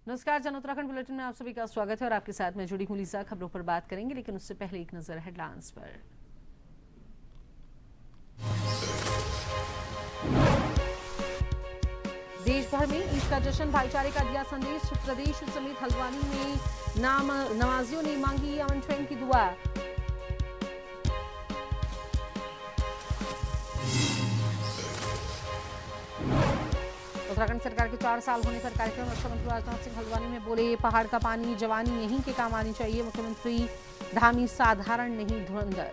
नमस्कार, जन उत्तराखंड बुलेटिन में आप सभी का स्वागत है और आपके साथ मैं जुड़ी हूं लीसा। खबरों पर बात करेंगे, लेकिन उससे पहले एक नजर हेडलाइंस पर। देश भर में ईद का जश्न, भाईचारे का दिया संदेश। प्रदेश समेत हल्द्वानी में नमाजियों ने मांगी अमन चैन की दुआ। उत्तराखंड सरकार के 4 साल होने पर कार्यक्रम, रक्षा मंत्री राजनाथ सिंह हल्द्वानी में बोले, पहाड़ का पानी जवानी यहीं के काम आनी चाहिए। मुख्यमंत्री धामी साधारण नहीं धुरंधर।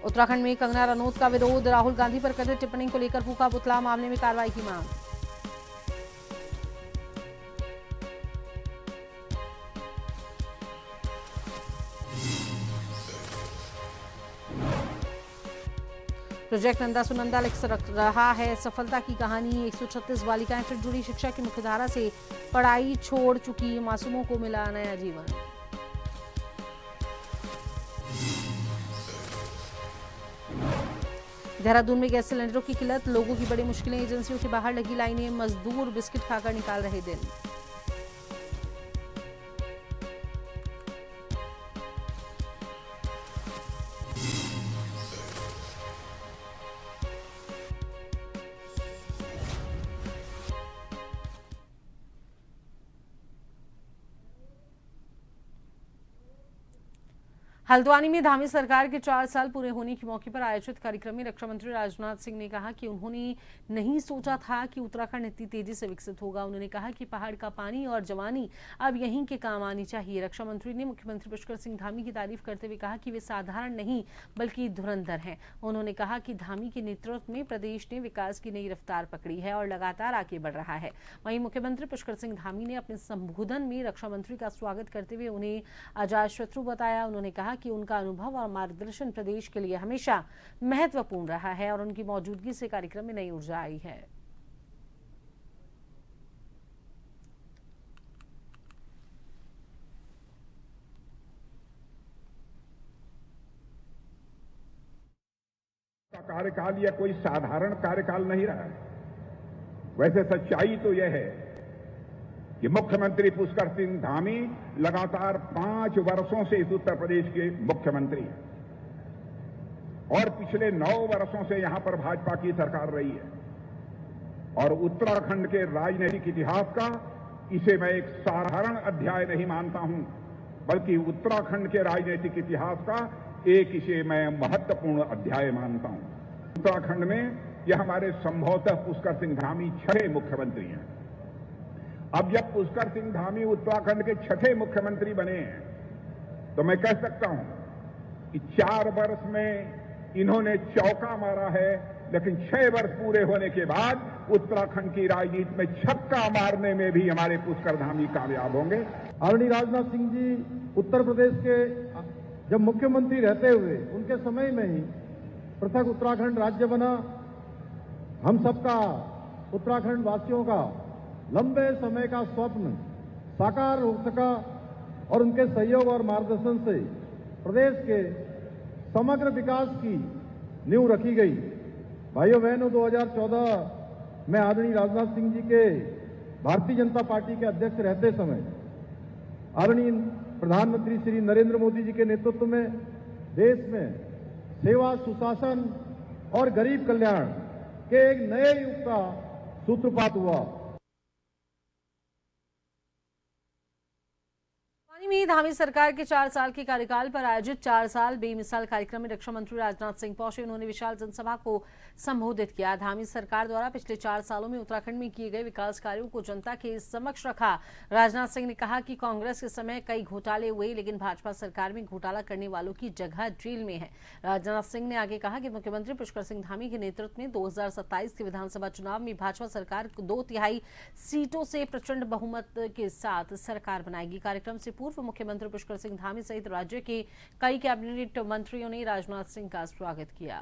उत्तराखंड में कंगना रनौत का विरोध, राहुल गांधी पर कथित टिप्पणी को लेकर फूका पुतला, मामले में कार्रवाई की मांग। प्रोजेक्ट नंदा सुनंदा लिख रहा है सफलता की कहानी। 136 बालिकाएं फिर जुड़ी शिक्षा की मुख्यधारा से, पढ़ाई छोड़ चुकी मासूमों को मिला नया जीवन। देहरादून में गैस सिलेंडरों की किल्लत, लोगों की बड़ी मुश्किलें, एजेंसियों के बाहर लगी लाइनें, मजदूर बिस्किट खाकर निकाल रहे दिन। हल्द्वानी में धामी सरकार के 4 साल पूरे होने के मौके पर आयोजित कार्यक्रम में रक्षा मंत्री राजनाथ सिंह ने कहा कि उन्होंने नहीं सोचा था कि उत्तराखंड इतनी तेजी से विकसित होगा। उन्होंने कहा कि पहाड़ का पानी और जवानी अब यहीं के काम आनी चाहिए। रक्षा मंत्री ने मुख्यमंत्री पुष्कर सिंह धामी की तारीफ करते हुए कहा कि वे साधारण नहीं बल्कि धुरंधर हैं। उन्होंने कहा कि धामी के नेतृत्व में प्रदेश ने विकास की नई रफ्तार पकड़ी है और लगातार आगे बढ़ रहा है। वहीं मुख्यमंत्री पुष्कर सिंह धामी ने अपने संबोधन में रक्षा मंत्री का स्वागत करते हुए उन्हें अजात शत्रु बताया। उन्होंने कहा कि उनका अनुभव और मार्गदर्शन प्रदेश के लिए हमेशा महत्वपूर्ण रहा है और उनकी मौजूदगी से कार्यक्रम में नई ऊर्जा आई है। कार्यकाल यह कोई साधारण कार्यकाल नहीं रहा है। वैसे सच्चाई तो यह है कि मुख्यमंत्री पुष्कर सिंह धामी लगातार 5 वर्षों से इस उत्तर प्रदेश के मुख्यमंत्री हैं और पिछले 9 वर्षों से यहां पर भाजपा की सरकार रही है। और उत्तराखंड के राजनीतिक इतिहास का इसे मैं एक साधारण अध्याय नहीं मानता हूं, बल्कि उत्तराखंड के राजनीतिक इतिहास का इसे मैं महत्वपूर्ण अध्याय मानता हूं। उत्तराखंड में यह हमारे संभवतः पुष्कर सिंह धामी 6ठे मुख्यमंत्री हैं। अब जब पुष्कर सिंह धामी उत्तराखंड के 6ठे मुख्यमंत्री बने हैं तो मैं कह सकता हूं कि 4 वर्ष में इन्होंने चौका मारा है, लेकिन 6 वर्ष पूरे होने के बाद उत्तराखंड की राजनीति में छक्का मारने में भी हमारे पुष्कर धामी कामयाब होंगे। आदरणीय राजनाथ सिंह जी उत्तर प्रदेश के जब मुख्यमंत्री रहते हुए उनके समय में ही पृथक उत्तराखंड राज्य बना। हम सबका, उत्तराखंड वासियों का लंबे समय का स्वप्न साकार हो सका और उनके सहयोग और मार्गदर्शन से प्रदेश के समग्र विकास की नींव रखी गई। भाइयों बहनों, 2014 में आदरणीय राजनाथ सिंह जी के भारतीय जनता पार्टी के अध्यक्ष रहते समय आदरणीय प्रधानमंत्री श्री नरेंद्र मोदी जी के नेतृत्व में देश में सेवा, सुशासन और गरीब कल्याण के एक नए युग का सूत्रपात हुआ। में धामी सरकार के 4 साल के कार्यकाल पर आयोजित 4 साल बेमिसाल कार्यक्रम में रक्षा मंत्री राजनाथ सिंह पहुंचे। उन्होंने विशाल जनसभा को संबोधित किया। धामी सरकार द्वारा पिछले 4 सालों में उत्तराखंड में किए गए विकास कार्यों को जनता के समक्ष रखा। राजनाथ सिंह ने कहा कि कांग्रेस के समय कई घोटाले हुए, लेकिन भाजपा सरकार में घोटाला करने वालों की जगह जेल में है। राजनाथ सिंह ने आगे कहा कि मुख्यमंत्री पुष्कर सिंह धामी के नेतृत्व में 2027 के विधानसभा चुनाव में भाजपा सरकार 2/3 सीटों से प्रचंड बहुमत के साथ सरकार बनाएगी। कार्यक्रम से पूर्व मुख्यमंत्री पुष्कर सिंह धामी सहित राज्य के कई कैबिनेट मंत्रियों ने राजनाथ सिंह का स्वागत किया।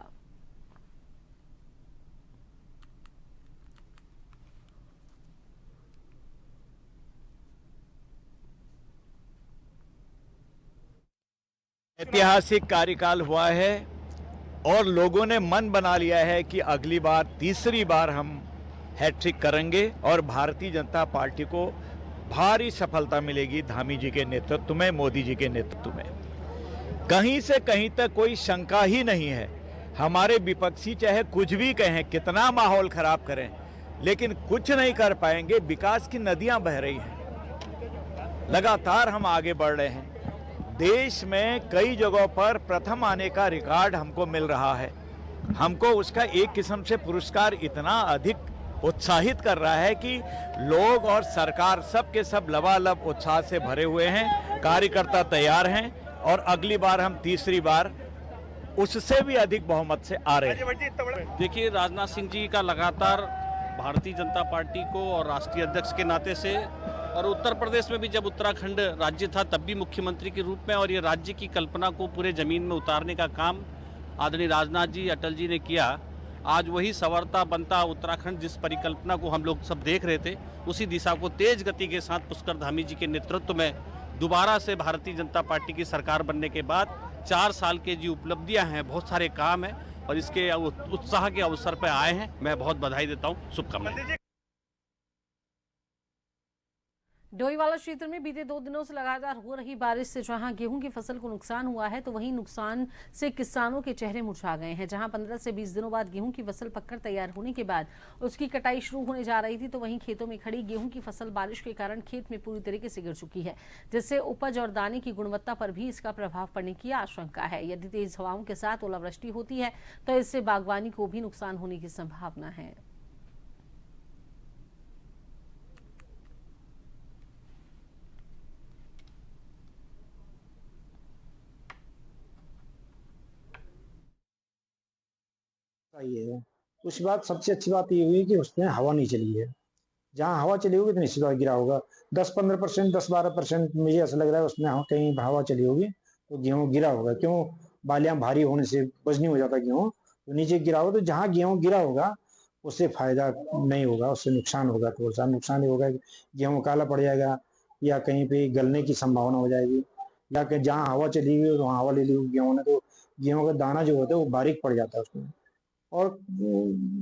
ऐतिहासिक कार्यकाल हुआ है और लोगों ने मन बना लिया है कि अगली बार तीसरी बार हम हैट्रिक करेंगे और भारतीय जनता पार्टी को भारी सफलता मिलेगी धामी जी के नेतृत्व में, मोदी जी के नेतृत्व में। कहीं से कहीं तक कोई शंका ही नहीं है। हमारे विपक्षी चाहे कुछ भी कहें, कितना माहौल खराब करें, लेकिन कुछ नहीं कर पाएंगे। विकास की नदियां बह रही हैं, लगातार हम आगे बढ़ रहे हैं। देश में कई जगहों पर प्रथम आने का रिकॉर्ड हमको मिल रहा है। हमको उसका एक किस्म से पुरस्कार इतना अधिक उत्साहित कर रहा है कि लोग और सरकार सब के सब लबालब उत्साह से भरे हुए हैं। कार्यकर्ता तैयार हैं और अगली बार हम तीसरी बार उससे भी अधिक बहुमत से आ रहे हैं। देखिए, राजनाथ सिंह जी का लगातार भारतीय जनता पार्टी को और राष्ट्रीय अध्यक्ष के नाते से, और उत्तर प्रदेश में भी जब उत्तराखंड राज्य था तब भी मुख्यमंत्री के रूप में, और ये राज्य की कल्पना को पूरे जमीन में उतारने का काम आदरणीय राजनाथ जी, अटल जी ने किया। आज वही संवरता बनता उत्तराखंड, जिस परिकल्पना को हम लोग सब देख रहे थे, उसी दिशा को तेज गति के साथ पुष्कर धामी जी के नेतृत्व में दोबारा से भारतीय जनता पार्टी की सरकार बनने के बाद 4 साल के जो उपलब्धियां हैं, बहुत सारे काम हैं और इसके उत्साह के अवसर पर आए हैं। मैं बहुत बधाई देता हूं, शुभकामनाएं। डोईवाला क्षेत्र में बीते 2 दिनों से लगातार हो रही बारिश से जहां गेहूं की फसल को नुकसान हुआ है, तो वहीं नुकसान से किसानों के चेहरे मुरझा गए हैं। जहां 15 से 20 दिनों बाद गेहूं की फसल पककर तैयार होने के बाद उसकी कटाई शुरू होने जा रही थी, तो वहीं खेतों में खड़ी गेहूं की फसल बारिश के कारण खेत में पूरी तरीके से गिर चुकी है, जिससे उपज और दाने की गुणवत्ता पर भी इसका प्रभाव पड़ने की आशंका है। यदि तेज हवाओं के साथ ओलावृष्टि होती है तो इससे बागवानी को भी नुकसान होने की संभावना है। ये है उस बात सबसे अच्छी बात ये हुई कि उसमें हवा नहीं चली है। जहाँ हवा चली होगी तो निश्चित गिरा होगा। 10-15%, 10-12% मुझे ऐसा लग रहा है उसमें कहीं हवा चली होगी तो गेहूं गिरा होगा। क्यों? बालियां भारी होने से वजनी हो जाता गेहूं, तो नीचे गिरा होगा। तो जहाँ गेहूं गिरा होगा उससे फायदा नहीं होगा, उससे नुकसान होगा। थोड़ा सा नुकसान ही होगा, गेहूं काला पड़ जाएगा या कहीं पे गलने की संभावना हो जाएगी, या कि जहाँ हवा चली गई तो हवा ले ली गेहूं ने, तो गेहूं का दाना जो होता है वो बारीक पड़ जाता है उसमें। और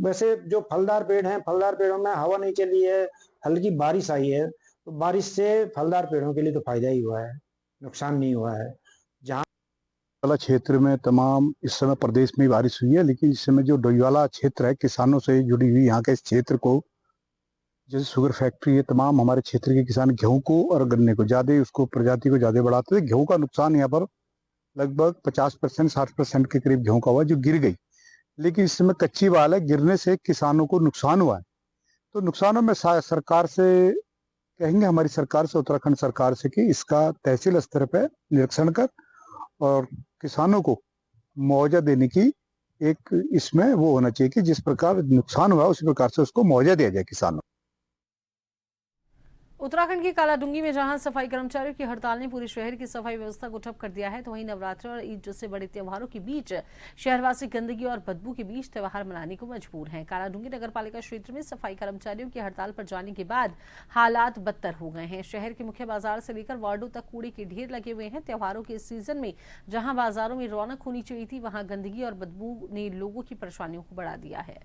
वैसे जो फलदार पेड़ हैं, फलदार पेड़ों में हवा नहीं चली है, हल्की बारिश आई है, तो बारिश से फलदार पेड़ों के लिए तो फायदा ही हुआ है, नुकसान नहीं हुआ है। जहाँ वाला क्षेत्र में तमाम इस समय प्रदेश में बारिश हुई है, लेकिन इस समय जो डोईवाला क्षेत्र है किसानों से जुड़ी हुई, यहाँ के इस क्षेत्र को, जैसे शुगर फैक्ट्री है, तमाम हमारे क्षेत्र के किसान गेहूं को और गन्ने को ज्यादा, उसको प्रजाति को ज्यादा बढ़ाते थे। गेहूं का नुकसान यहाँ पर लगभग 50%, 60% के करीब गेहूं का हुआ जो गिर गई। लेकिन इस समय कच्ची बाल है, गिरने से किसानों को नुकसान हुआ है। तो नुकसानों में सरकार से कहेंगे, हमारी सरकार से, उत्तराखंड सरकार से, कि इसका तहसील स्तर पर निरीक्षण कर और किसानों को मुआवजा देने की एक इसमें वो होना चाहिए कि जिस प्रकार नुकसान हुआ उसी प्रकार से उसको मुआवजा दिया जाए किसानों। उत्तराखंड के कालाडूंगी में जहां सफाई कर्मचारियों की हड़ताल ने पूरे शहर की सफाई व्यवस्था को ठप कर दिया है, तो वहीं नवरात्र और ईद जैसे बड़े त्योहारों के बीच शहरवासी गंदगी और बदबू के बीच त्योहार मनाने को मजबूर हैं। कालाडूंगी नगरपालिका क्षेत्र में सफाई कर्मचारियों की हड़ताल पर जाने के बाद हालात बदतर हो गए हैं। शहर के मुख्य बाजार से लेकर वार्डों तक कूड़े के ढेर लगे हुए हैं। त्योहारों के इस सीजन में जहां बाजारों में रौनक होनी चाहिए थी, वहां गंदगी और बदबू ने लोगों की परेशानियों को बढ़ा दिया है।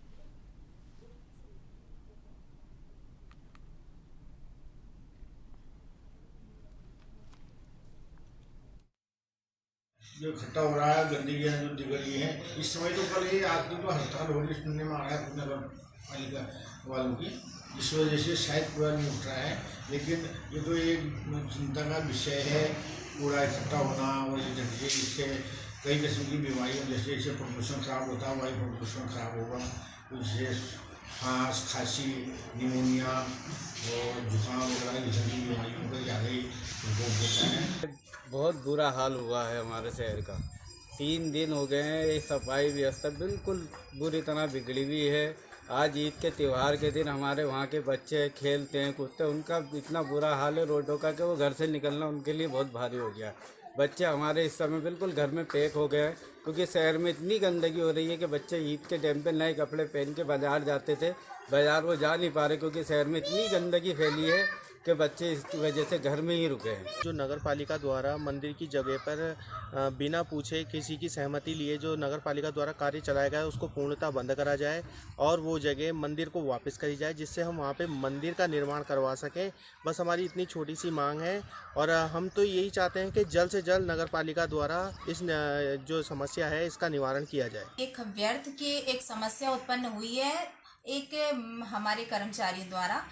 जो इकट्ठा हो रहा है, गंदगी जो निकली है इस समय, तो कल ये आज तो हड़ताल हो रही सुनने में आ रहा है नगर पालिका वालों की, जिस वजह से शायद कूड़ा नहीं उठ रहा है। लेकिन ये तो एक चिंता का विषय है, कूड़ा इकट्ठा होना, और इससे कई किस्म की बीमारियाँ, जैसे प्रदूषण खराब होता है, वायु प्रदूषण खराब होगा, उससे सांस, खांसी, निमोनिया और जुकाम वगैरह किस्म की बीमारियों का ज़्यादा ही प्रकोप होता है। बहुत बुरा हाल हुआ है हमारे शहर का। 3 दिन हो गए हैं, ये सफाई व्यवस्था बिल्कुल बुरी तरह बिगड़ी हुई है। आज ईद के त्यौहार के दिन हमारे वहाँ के बच्चे खेलते हैं, कूदते हैं, उनका इतना बुरा हाल है रोडों का कि वो घर से निकलना उनके लिए बहुत भारी हो गया। बच्चे हमारे इस समय बिल्कुल घर में पैक हो गए हैं, क्योंकि शहर में इतनी गंदगी हो रही है कि बच्चे ईद के टाइम पे नए कपड़े पहन के बाज़ार जाते थे, बाज़ार वो जा नहीं पा रहे, क्योंकि शहर में इतनी गंदगी फैली है के बच्चे इसकी वजह से घर में ही रुके हैं। जो नगर पालिका द्वारा मंदिर की जगह पर बिना पूछे किसी की सहमति लिए जो नगर पालिका द्वारा कार्य चलाया गया है उसको पूर्णतः बंद करा जाए और वो जगह मंदिर को वापस करी जाए, जिससे हम वहाँ पे मंदिर का निर्माण करवा सकें। बस हमारी इतनी छोटी सी मांग है और हम तो यही चाहते हैं कि जल्द से जल्द नगर पालिका द्वारा इस जो समस्या है इसका निवारण किया जाए। एक व्यर्थ की एक समस्या उत्पन्न हुई है एक हमारे कर्मचारियों द्वारा।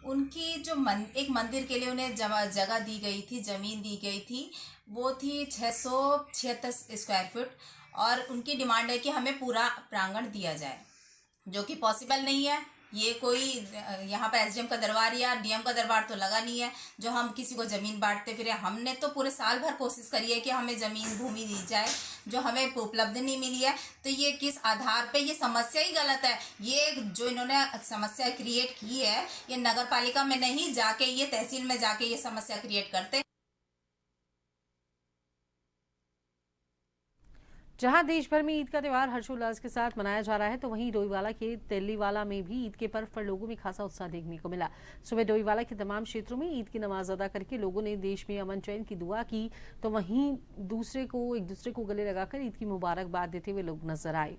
उनकी जो एक मंदिर के लिए उन्हें जगह दी गई थी, ज़मीन दी गई थी, वो थी 676 स्क्वायर फुट और उनकी डिमांड है कि हमें पूरा प्रांगण दिया जाए, जो कि पॉसिबल नहीं है। ये कोई यहाँ पर एसडीएम का दरबार या डीएम का दरबार तो लगा नहीं है जो हम किसी को ज़मीन बांटते फिर। हमने तो पूरे साल भर कोशिश करी है कि हमें ज़मीन भूमि दी जाए, जो हमें उपलब्ध नहीं मिली है। तो ये किस आधार पे, ये समस्या ही गलत है। ये जो इन्होंने समस्या क्रिएट की है, ये नगर पालिका में नहीं जाके ये तहसील में जाके ये समस्या क्रिएट करते। जहां देश भर में ईद का त्यौहार हर्षोल्लास के साथ मनाया जा रहा है, तो वहीं डोईवाला के तेलीवाला में भी ईद के पर्व पर लोगों में खासा उत्साह देखने को मिला। सुबह डोईवाला के तमाम क्षेत्रों में ईद की नमाज अदा करके लोगों ने देश में अमन चैन की दुआ की, तो वहीं एक दूसरे को गले लगाकर ईद की मुबारकबाद देते हुए लोग नजर आए।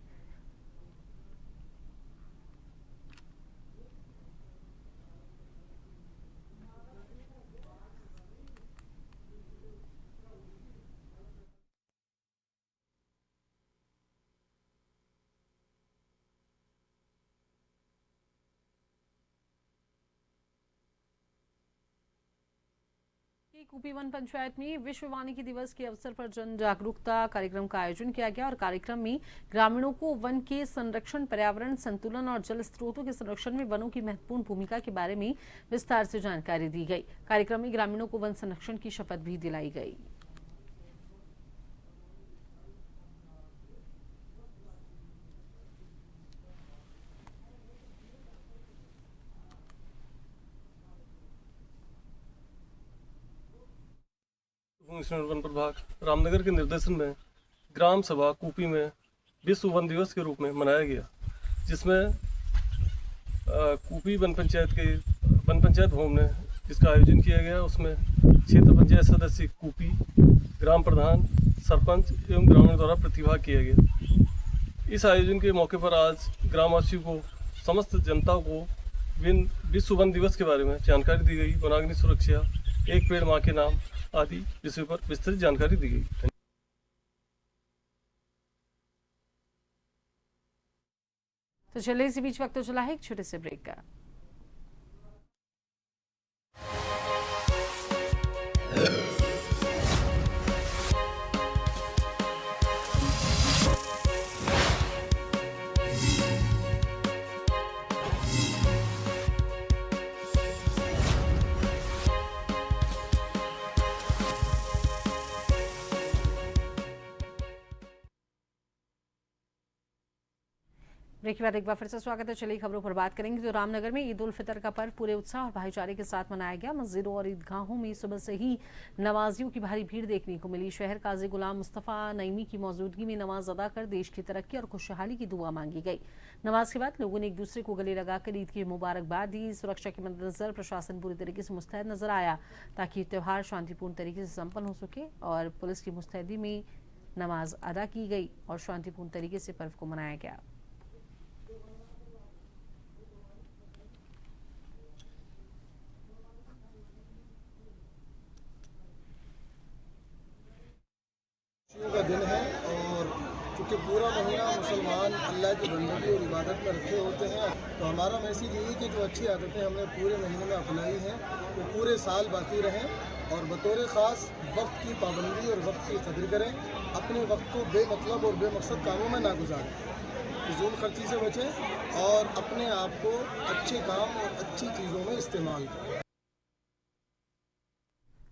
कूपी वन पंचायत में विश्व वानिकी दिवस के अवसर पर जन जागरूकता कार्यक्रम का आयोजन किया गया और कार्यक्रम में ग्रामीणों को वन के संरक्षण, पर्यावरण संतुलन और जल स्रोतों के संरक्षण में वनों की महत्वपूर्ण भूमिका के बारे में विस्तार से जानकारी दी गई। कार्यक्रम में ग्रामीणों को वन संरक्षण की शपथ भी दिलाई गई। कमिश्नर वन प्रभाग रामनगर के निर्देशन में ग्राम सभा कूपी में विश्व वन दिवस के रूप में मनाया गया, जिसमें कूपी वन पंचायत भवन में इसका आयोजन किया गया। उसमें क्षेत्र पंचायत सदस्य कूपी, ग्राम प्रधान, सरपंच एवं ग्रामीण द्वारा प्रतिभाग किया गया। इस आयोजन के मौके पर आज ग्रामवासियों को, समस्त जनता को विश्व वन दिवस के बारे में जानकारी दी गई। वनाग्नि सुरक्षा, एक पेड़ माँ के नाम आदि विषय पर विस्तृत जानकारी दी गई। तो चलिए इसी बीच वक्त तो चला है एक छोटे से ब्रेक का। ब्रेक के बाद एक बार फिर से स्वागत है। चलिए खबरों पर बात करेंगे। तो रामनगर में ईद उल फितर का पर्व पूरे उत्साह और भाईचारे के साथ मनाया गया। मस्जिदों और ईदगाहों में सुबह से ही नमाजियों की भारी भीड़ देखने को मिली। शहर काजी गुलाम मुस्तफ़ा नईमी की मौजूदगी में नमाज अदा कर देश की तरक्की और खुशहाली की दुआ मांगी गई। नमाज के बाद लोगों ने एक दूसरे को गले लगाकर ईद की मुबारकबाद दी। सुरक्षा के मद्देनजर प्रशासन पूरी तरीके से मुस्तैद नजर आया ताकि त्यौहार शांतिपूर्ण तरीके से संपन्न हो सके और पुलिस की मुस्तैदी में नमाज अदा की गई और शांतिपूर्ण तरीके से पर्व को मनाया गया। का दिन है और चूँकि पूरा महीना मुसलमान अल्लाह की बंदगी और इबादत में रखे होते हैं, तो हमारा मैसेज यही कि जो अच्छी आदतें हमने पूरे महीने में अपनाई हैं वो पूरे साल बाकी रहें और बतौर ख़ास वक्त की पाबंदी और वक्त की कदर करें। अपने वक्त को बेमतलब और बेमकसद कामों में ना गुजारें, फिजूल खर्ची से बचें और अपने आप को अच्छे काम और अच्छी चीज़ों में इस्तेमाल करें।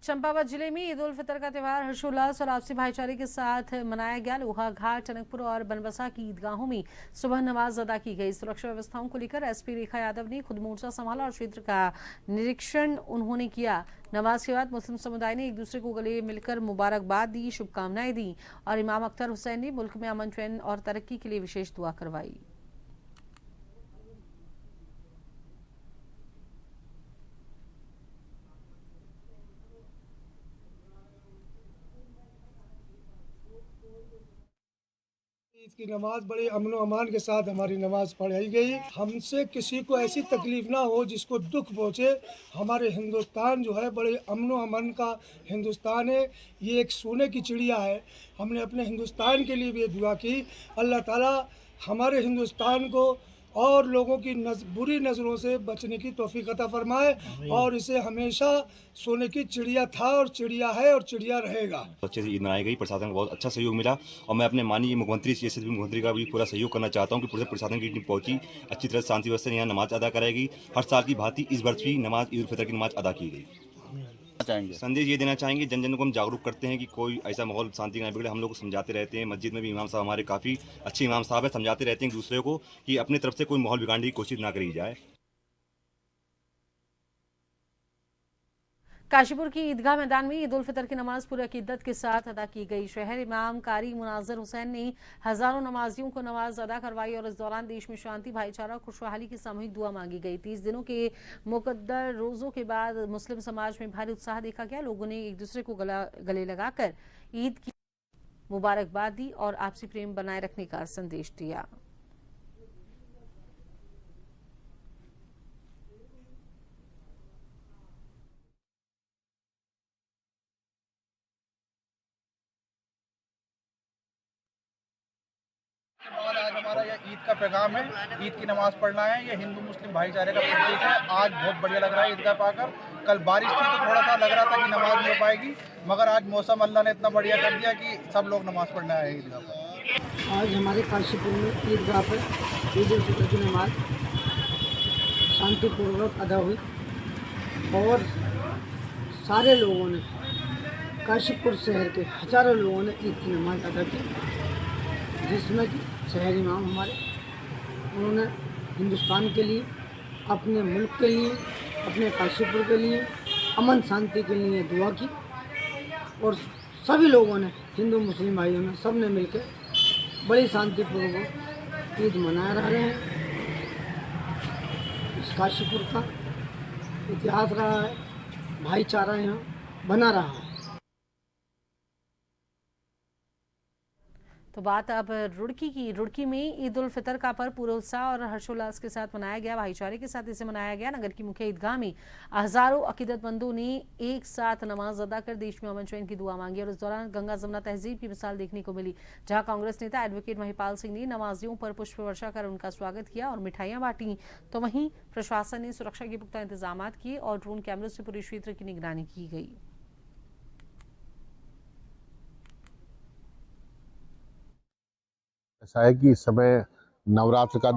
चंपावत जिले में ईद उल फितर का त्यौहार हर्षोल्लास और आपसी भाईचारे के साथ मनाया गया। लोहा घाट, टनकपुर और बनबसा की ईदगाहों में सुबह नमाज अदा की गई। सुरक्षा व्यवस्थाओं को लेकर एसपी रेखा यादव ने खुद मोर्चा संभाला और क्षेत्र का निरीक्षण उन्होंने किया। नमाज के बाद मुस्लिम समुदाय ने एक दूसरे को गले मिलकर मुबारकबाद दी, शुभकामनाएं दी और इमाम अख्तर हुसैन ने मुल्क में अमन चैन और तरक्की के लिए विशेष दुआ करवाई। ईद की नमाज बड़े अमन व अमान के साथ हमारी नमाज पढ़ाई गई। हमसे किसी को ऐसी तकलीफ ना हो जिसको दुख पहुँचे। हमारे हिंदुस्तान जो है बड़े अमन व अमान का हिंदुस्तान है। ये एक सोने की चिड़िया है। हमने अपने हिंदुस्तान के लिए भी दुआ की, अल्लाह ताला हमारे हिंदुस्तान को और लोगों की बुरी नज़रों से बचने की तौफीक अता फरमाए और इसे हमेशा सोने की चिड़िया था और चिड़िया है और चिड़िया रहेगा। अच्छे से ईद मनाई गई, प्रशासन का बहुत अच्छा सहयोग मिला और मैं अपने माननीय मुख्यमंत्री मुख्यमंत्री का भी पूरा सहयोग करना चाहता हूँ कि पूरे प्रशासन की टीम पहुंची, अच्छी तरह शांति व्यवस्था यहाँ नमाज अदा कराएगी। हर साल की भांति इस वर्ष भी नमाज ईद उल फितर की नमाज अदा की गई। संदेश ये देना चाहेंगे, जन जन को हम जागरूक करते हैं कि कोई ऐसा माहौल शांति का न बिगड़े। हम लोग को समझाते रहते हैं, मस्जिद में भी इमाम साहब हमारे काफ़ी अच्छे इमाम साहब है, समझाते रहते हैं दूसरे को कि अपनी तरफ से कोई माहौल बिगाड़ने की कोशिश ना करी जाए। काशीपुर की ईदगाह मैदान में ईद उल फितर की नमाज पूरी अकीदत के साथ अदा की गई। शहर इमाम कारी मुनाजिर हुसैन ने हजारों नमाजियों को नमाज अदा करवाई और इस दौरान देश में शांति, भाईचारा, खुशहाली की सामूहिक दुआ मांगी गई। 30 दिनों के मुकद्दर रोजों के बाद मुस्लिम समाज में भारी उत्साह देखा गया। लोगों ने एक दूसरे को गले लगाकर ईद की मुबारकबाद दी और आपसी प्रेम बनाए रखने का संदेश दिया। आज हमारा यह ईद का पैगाम है, ईद की नमाज पढ़ना है। ये हिंदू मुस्लिम भाईचारे का प्रतीक है। आज बहुत बढ़िया लग रहा है ईदगाह पाकर। कल बारिश थी तो थोड़ा सा लग रहा था कि नमाज नहीं हो पाएगी, मगर आज मौसम अल्लाह ने इतना बढ़िया कर दिया कि सब लोग नमाज पढ़ने आए ईदगाह पर। आज हमारे काशीपुर में ईदगाह पर ईद उल फितर की नमाज शांतिपूर्वक अदा हुई और सारे लोगों ने, काशीपुर शहर के हजारों लोगों ने ईद की नमाज अदा की, जिसमें कि शहर इमाम हमारे, उन्होंने हिंदुस्तान के लिए, अपने मुल्क के लिए, अपने काशीपुर के लिए, अमन शांति के लिए दुआ की और सभी लोगों ने, हिंदू मुस्लिम भाइयों ने, सब ने मिलकर बड़ी शांतिपूर्वक ईद मना रहे हैं। इस काशीपुर का इतिहास रहा है, भाईचारा यहाँ बना रहा है। तो बात अब रुड़की की। रुड़की में ईद उल फितर का पर्व पूरे उत्साह और हर्षोल्लास के साथ मनाया गया। भाईचारे के साथ इसे मनाया गया। नगर की मुख्य ईदगाह में हजारों अकीदतमंदों ने एक साथ नमाज अदा कर देश में अमन चैन की दुआ मांगी और इस दौरान गंगा जमुना तहजीब की मिसाल देखने को मिली, जहां कांग्रेस नेता एडवोकेट महिपाल सिंह ने नमाजियों पर पुष्प वर्षा कर उनका स्वागत किया और मिठाइयां बांटी। तो वहीं प्रशासन ने सुरक्षा के पुख्ता इंतजाम किए और ड्रोन कैमरों से पूरे क्षेत्र की निगरानी की गई। ऐसा है कि इस समय नवरात्र का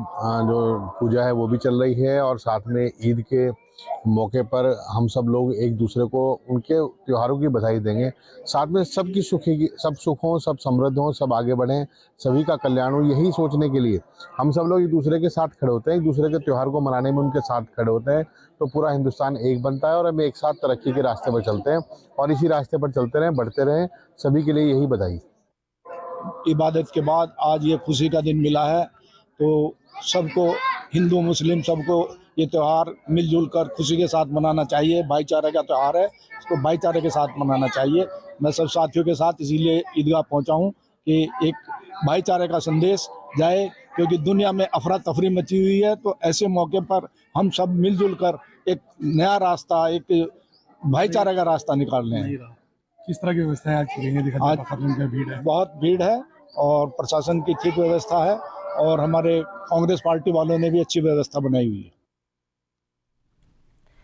जो पूजा है वो भी चल रही है और साथ में ईद के मौके पर हम सब लोग एक दूसरे को उनके त्योहारों की बधाई देंगे। साथ में सबकी सब सुख हों, सब समृद्ध हों, सब आगे बढ़ें, सभी का कल्याण हो, यही सोचने के लिए हम सब लोग एक दूसरे के साथ खड़े होते हैं, एक दूसरे के त्यौहार को मनाने में उनके साथ खड़े होते हैं। तो पूरा हिंदुस्तान एक बनता है और हम एक साथ तरक्की के रास्ते पर चलते हैं और इसी रास्ते पर चलते रहें, बढ़ते रहें। सभी के लिए यही बधाई। इबादत के बाद आज ये खुशी का दिन मिला है, तो सबको, हिंदू मुस्लिम सबको ये त्यौहार मिलजुल कर खुशी के साथ मनाना चाहिए। भाईचारे का त्यौहार है, इसको भाईचारे के साथ मनाना चाहिए। मैं सब साथियों के साथ इसीलिए ईदगाह पहुंचा हूं कि एक भाईचारे का संदेश जाए, क्योंकि दुनिया में अफरा तफरी मची हुई है। तो ऐसे मौके पर हम सब मिलजुल कर एक नया रास्ता, एक भाईचारे का रास्ता निकाल रहे हैं। किस तरह की व्यवस्था है आज भीड़ है? बहुत भीड़ है और प्रशासन की ठीक व्यवस्था है और हमारे कांग्रेस पार्टी वालों ने भी अच्छी व्यवस्था बनाई हुई है।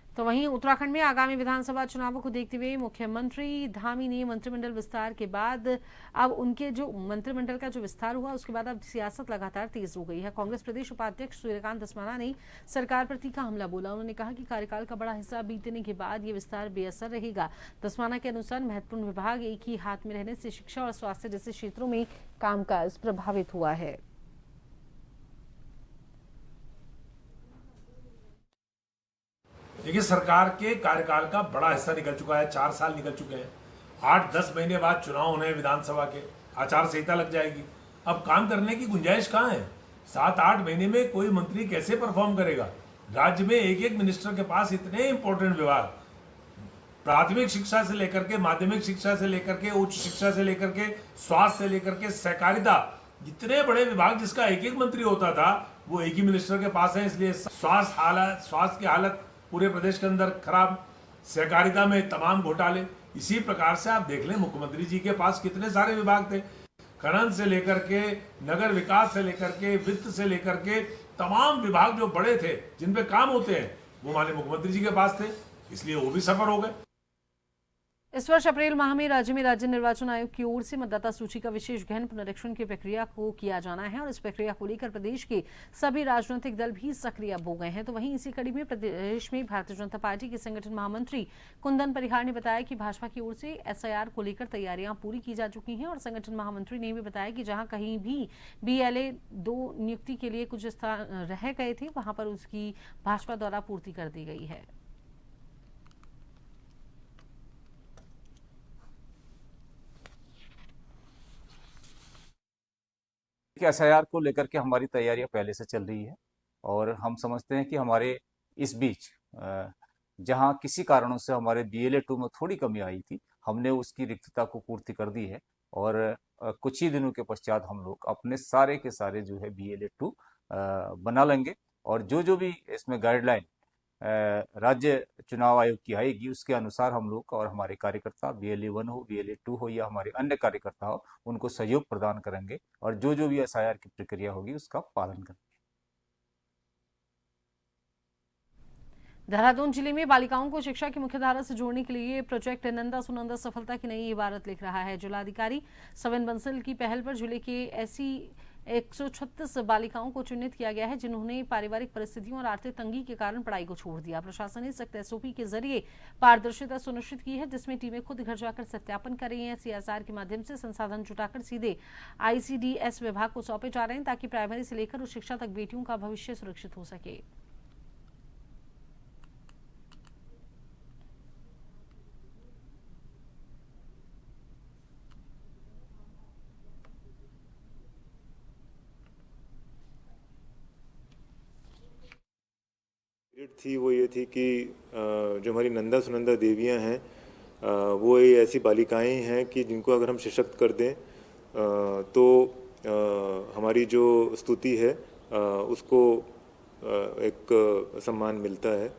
तो वहीं उत्तराखंड में आगामी विधानसभा चुनावों को देखते हुए मुख्यमंत्री धामी ने मंत्रिमंडल विस्तार के बाद अब उनके जो मंत्रिमंडल का जो विस्तार हुआ उसके बाद अब सियासत लगातार तेज हो गई है। कांग्रेस प्रदेश उपाध्यक्ष सूर्यकांत धस्माना ने सरकार पर तीखा हमला बोला। उन्होंने कहा कि कार्यकाल का बड़ा हिस्सा बीतने के बाद ये विस्तार बेअसर रहेगा। धस्माना के अनुसार महत्वपूर्ण विभाग एक ही हाथ में रहने से शिक्षा और स्वास्थ्य जैसे क्षेत्रों में कामकाज प्रभावित हुआ है। देखिए, सरकार के कार्यकाल का बड़ा हिस्सा निकल चुका है, 4 साल निकल चुके हैं। 8-10 महीने बाद चुनाव होने हैं विधानसभा के, आचार संहिता लग जाएगी। अब काम करने की गुंजाइश कहाँ है? 7-8 महीने में कोई मंत्री कैसे परफॉर्म करेगा? राज्य में एक मिनिस्टर के पास इतने इंपॉर्टेंट विभाग, प्राथमिक शिक्षा से लेकर के, माध्यमिक शिक्षा से लेकर के, उच्च शिक्षा से लेकर के, स्वास्थ्य से लेकर के, सहकारिता इतने बड़े विभाग जिसका एक एक मंत्री होता था वो एक ही मिनिस्टर के पास है, इसलिए स्वास्थ्य की हालत पूरे प्रदेश के अंदर खराब, सहकारिता में तमाम घोटाले। इसी प्रकार से आप देख लें मुख्यमंत्री जी के पास कितने सारे विभाग थे, खनन से लेकर के नगर विकास से लेकर के वित्त से लेकर के तमाम विभाग जो बड़े थे जिन पे काम होते हैं वो माननीय मुख्यमंत्री जी के पास थे, इसलिए वो भी सफल हो गए। इस वर्ष अप्रैल माह में राज्य में राज्य निर्वाचन आयोग की ओर से मतदाता सूची का विशेष गहन पुनरीक्षण की प्रक्रिया को किया जाना है और इस प्रक्रिया को लेकर प्रदेश के सभी राजनीतिक दल भी सक्रिय हो गए हैं। तो वहीं इसी कड़ी में प्रदेश में भारतीय जनता पार्टी के संगठन महामंत्री कुंदन परिहार ने बताया कि भाजपा की ओर से एसआईआर को लेकर तैयारियां पूरी की जा चुकी हैं और संगठन महामंत्री ने भी बताया कि जहां कहीं भी BLA 2 नियुक्ति के लिए कुछ स्थान रह गए थे वहां पर उसकी भाजपा द्वारा पूर्ति कर दी गई है। SIR को लेकर के हमारी तैयारियां पहले से चल रही है और हम समझते हैं कि हमारे इस बीच जहां किसी कारणों से हमारे BLA 2 में थोड़ी कमी आई थी, हमने उसकी रिक्तता को पूर्ति कर दी है और कुछ ही दिनों के पश्चात हम लोग अपने सारे के सारे जो है BLA 2 बना लेंगे और जो भी इसमें गाइडलाइन राज्य चुनाव आयोग की आएगी उसके अनुसार हम लोग और हमारे कार्यकर्ता BLA 1 हो, BLA 2 हो या हमारे अन्य कार्यकर्ता हो उनको सहयोग प्रदान करेंगे और जो भी SIR की प्रक्रिया होगी उसका पालन करेंगे। देहरादून जिले में बालिकाओं को शिक्षा की मुख्यधारा से जोड़ने के लिए प्रोजेक्ट नंदा सुनंदा सफलता की नई इबारत लिख रहा है। जिलाधिकारी सविन बंसल की पहल पर जिले के ऐसी 136 बालिकाओं को चिन्हित किया गया है जिन्होंने पारिवारिक परिस्थितियों और आर्थिक तंगी के कारण पढ़ाई को छोड़ दिया। प्रशासन ने सख्त SOP के जरिए पारदर्शिता सुनिश्चित की है जिसमें टीमें खुद घर जाकर सत्यापन कर रही हैं। CSR के माध्यम से संसाधन जुटाकर सीधे ICDS विभाग को सौंपे जा रहे हैं ताकि प्राइमरी से लेकर उच्च शिक्षा तक बेटियों का भविष्य सुरक्षित हो सके। थी वो ये थी कि जो हमारी नंदा सुनंदा देवियां हैं वो ये ऐसी बालिकाएं हैं कि जिनको अगर हम सशक्त कर दें तो हमारी जो स्तुति है उसको एक सम्मान मिलता है।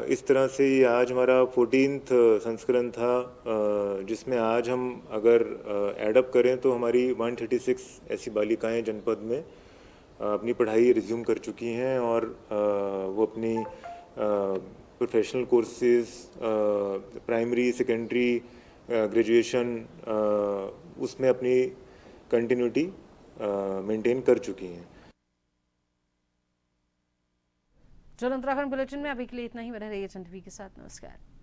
इस तरह से ये आज हमारा 14th संस्करण था जिसमें आज हम अगर एडअप करें तो हमारी 136 ऐसी बालिकाएं जनपद में अपनी पढ़ाई रिज्यूम कर चुकी हैं और वो अपनी professional courses primary secondary graduation उसमें अपनी कंटिन्यूटी मेंटेन कर चुकी हैं। जन उत्तराखंड बुलेटिन में अभी के लिए इतना ही। बने रहिए जन टीवी के साथ। नमस्कार।